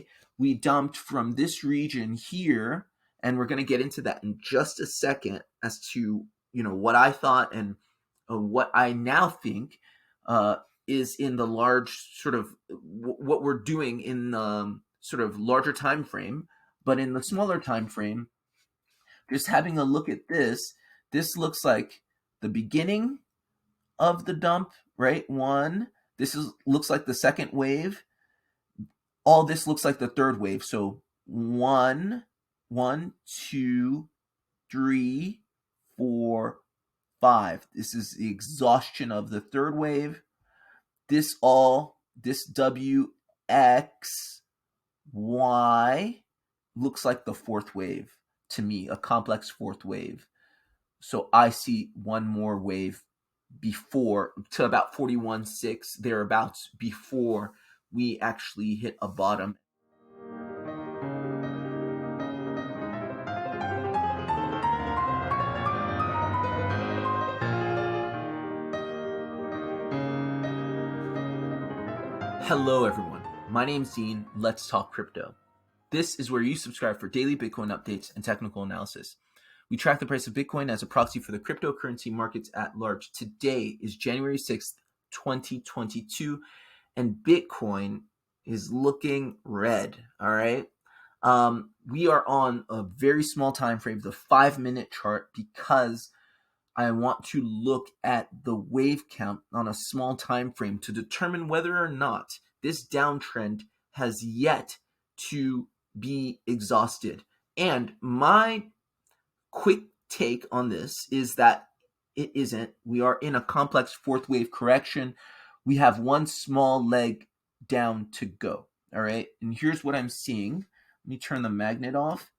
yesterday, we dumped from this region here, and we're going to get into that in just a second as to, what I thought and what I now think is in the large sort of what we're doing in the sort of larger time frame. But in the smaller time frame, just having a look at this looks like the beginning of the dump, right? Looks like the second wave. All this looks like the third wave. So 1, 2, 3, 4, 5. This is the exhaustion of the third wave. This WXY looks like the fourth wave to me, a complex fourth wave. So I see one more wave before, to about 41.6 thereabouts, before we actually hit a bottom. Hello everyone, my name's Dean. Let's talk crypto. This is where you subscribe for daily Bitcoin updates and technical analysis. We track the price of Bitcoin as a proxy for the cryptocurrency markets at large. Today is January 6th, 2022, and Bitcoin is looking red, all right? We are on a very small time frame, the 5-minute chart, because I want to look at the wave count on a small time frame to determine whether or not this downtrend has yet to be exhausted. And my quick take on this is that it isn't. We are in a complex fourth wave correction. We have one small leg down to go. All right. And here's what I'm seeing. Let me turn the magnet off.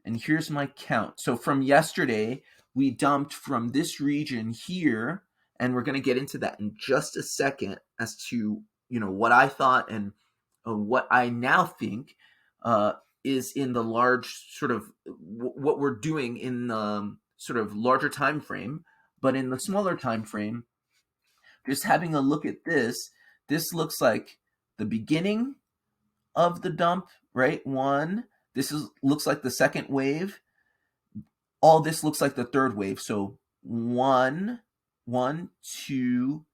And here's my count. So from yesterday, we dumped from this region here, and we're going to get into that in just a second as to, what I thought and what I now think is in the large sort of what we're doing in the sort of larger time frame. But in the smaller time frame, just having a look at this looks like the beginning of the dump, right? Looks like the second wave. All this looks like the third wave. So 1, 2,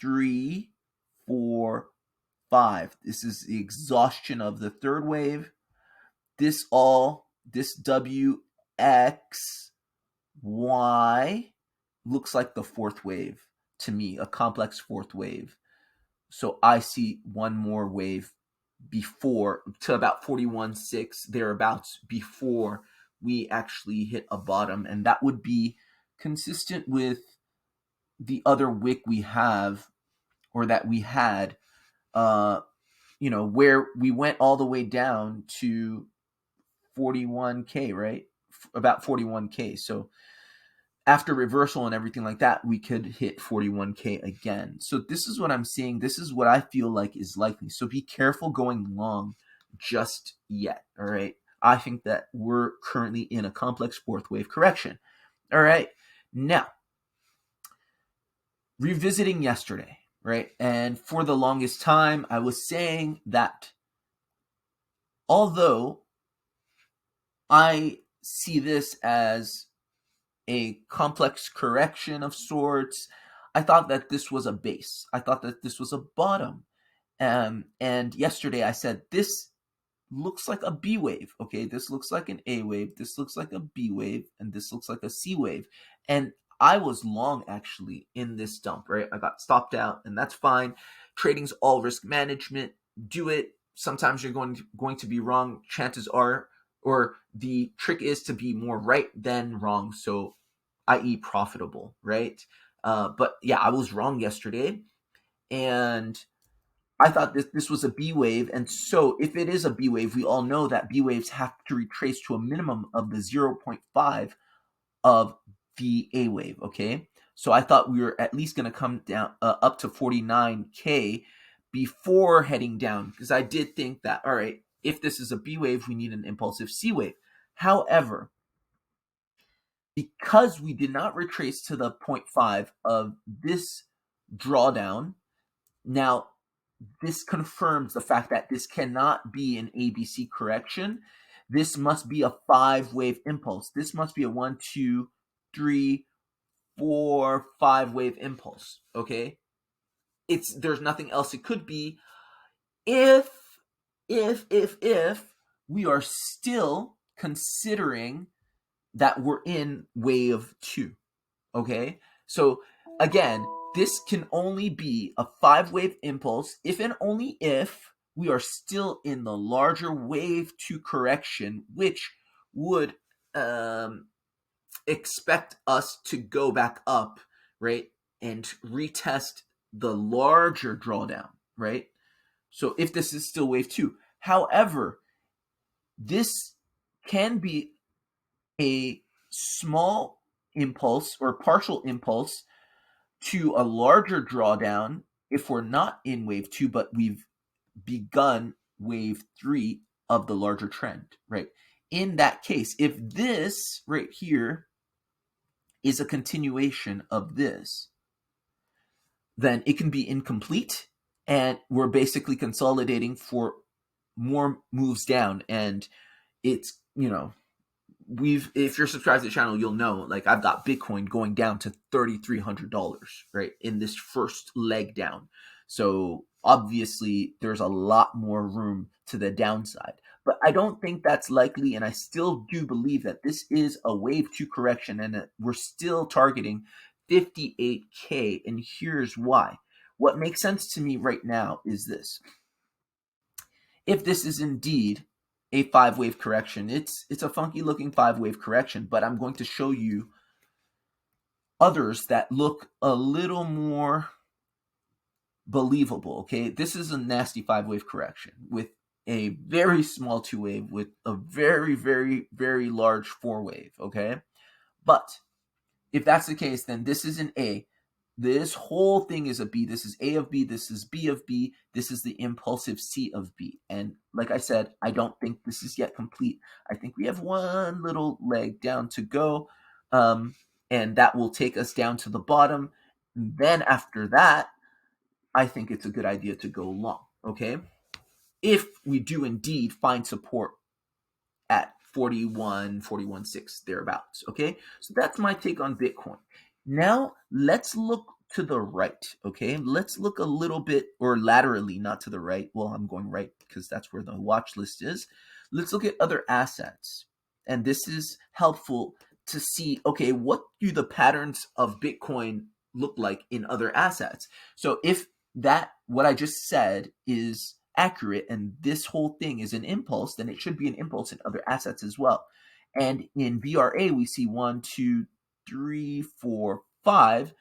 3, 4, 5. This is the exhaustion of the third wave. This WXY looks like the fourth wave to me, a complex fourth wave. So I see one more wave before, to about 41.6 thereabouts, before we actually hit a bottom. And that would be consistent with the other wick we have, or that we had, where we went all the way down to 41K, right? About 41K. So after reversal and everything like that, we could hit 41K again. So this is what I'm seeing. This is what I feel like is likely. So be careful going long just yet, all right? I think that we're currently in a complex fourth wave correction. All right. Now, revisiting yesterday, right? And for the longest time, I was saying that although I see this as a complex correction of sorts, I thought that this was a base. I thought that this was a bottom. And yesterday I said, this looks like a B wave. Okay, this looks like an A wave. This looks like a B wave. And this looks like a C wave. And I was long actually in this dump, right? I got stopped out, and that's fine. Trading's all risk management. Do it. Sometimes you're going to be wrong. Chances are, or the trick is to be more right than wrong. So, i.e. profitable, right? But yeah, I was wrong yesterday. And I thought this was a B wave. And so if it is a B wave, we all know that B waves have to retrace to a minimum of the 0.5 of the A wave, okay? So I thought we were at least going to come down up to 49K before heading down, because I did think that, all right, if this is a B wave, we need an impulsive C wave. However, because we did not retrace to the 0.5 of this drawdown, now this confirms the fact that this cannot be an ABC correction. This must be a 5-wave impulse. This must be a 1, 2, 3, 4, 5-wave impulse. Okay, there's nothing else it could be if we are still considering that we're in wave 2. Okay, so again, this can only be a 5-wave impulse if and only if we are still in the larger wave 2 correction, which would expect us to go back up, right, and retest the larger drawdown, right? So if this is still wave 2. However, this can be a small impulse or partial impulse to a larger drawdown if we're not in wave 2, but we've begun wave 3 of the larger trend, right? In that case, if this right here is a continuation of this, then it can be incomplete, and we're basically consolidating for more moves down. And it's, if you're subscribed to the channel, you'll know, like, I've got Bitcoin going down to $3,300, right, in this first leg down. So obviously there's a lot more room to the downside, but I don't think that's likely. And I still do believe that this is a wave 2 correction, and we're still targeting 58K. And here's why. What makes sense to me right now is this. If this is indeed a 5-wave correction, it's a funky looking 5-wave correction, but I'm going to show you others that look a little more believable. Okay, this is a nasty 5-wave correction with a very small 2-wave, with a very, very, very large 4-wave. Okay, but if that's the case, then this is an A. This whole thing is a B. This is A of B. This is B of B. This is the impulsive C of B. And like I said, I don't think this is yet complete. I think we have one little leg down to go, and that will take us down to the bottom. And then after that, I think it's a good idea to go long, okay? If we do indeed find support at 41.6, thereabouts, okay? So that's my take on Bitcoin. Now let's look to the right, okay? Let's look a little bit, or laterally, not to the right. Well, I'm going right because that's where the watch list is. Let's look at other assets. And this is helpful to see, okay, what do the patterns of Bitcoin look like in other assets? So if what I just said is accurate and this whole thing is an impulse, then it should be an impulse in other assets as well. And in VRA, we see 1, 2, 3, 4, 5.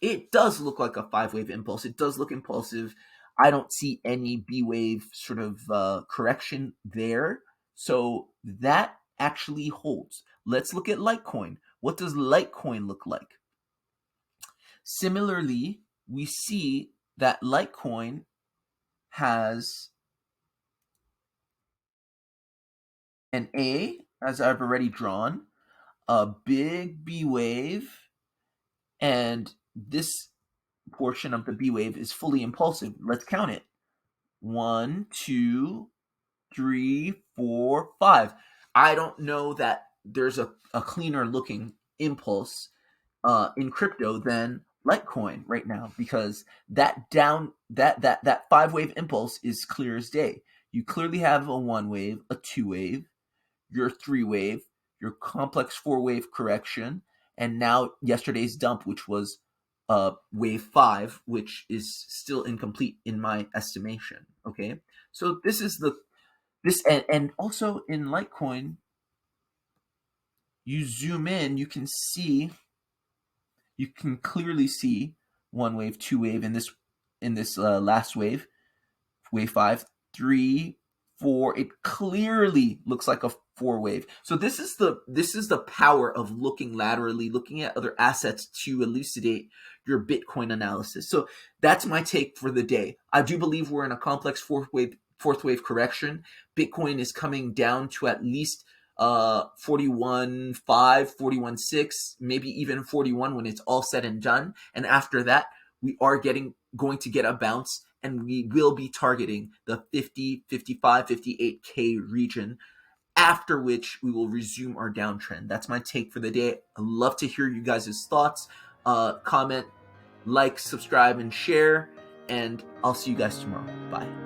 It does look like a 5-wave impulse. It does look impulsive. I don't see any B-wave sort of correction there. So that actually holds. Let's look at Litecoin. What does Litecoin look like? Similarly, we see that Litecoin has an A, as I've already drawn, a big B wave, and this portion of the B wave is fully impulsive. Let's count it. 1, 2, 3, 4, 5. I don't know that there's a cleaner looking impulse in crypto than Litecoin right now, because that 5-wave impulse is clear as day. You clearly have a 1-wave, a 2-wave, your 3-wave, your complex 4-wave correction, and now yesterday's dump, which was wave 5, which is still incomplete in my estimation. Okay, so this is and also in Litecoin, you zoom in, you can clearly see 1-wave, 2-wave in this last wave 5, 3, 4. It clearly looks like a 4-wave. So this is the power of looking laterally, looking at other assets to elucidate your Bitcoin analysis. So that's my take for the day. I do believe we're in a complex fourth wave correction. Bitcoin is coming down to at least 41.5, 41.6, maybe even 41 when it's all said and done. And after that, we are going to get a bounce, and we will be targeting the 50, 55, 58K region, after which we will resume our downtrend. That's my take for the day. I'd love to hear you guys' thoughts. Comment, like, subscribe, and share, and I'll see you guys tomorrow. Bye.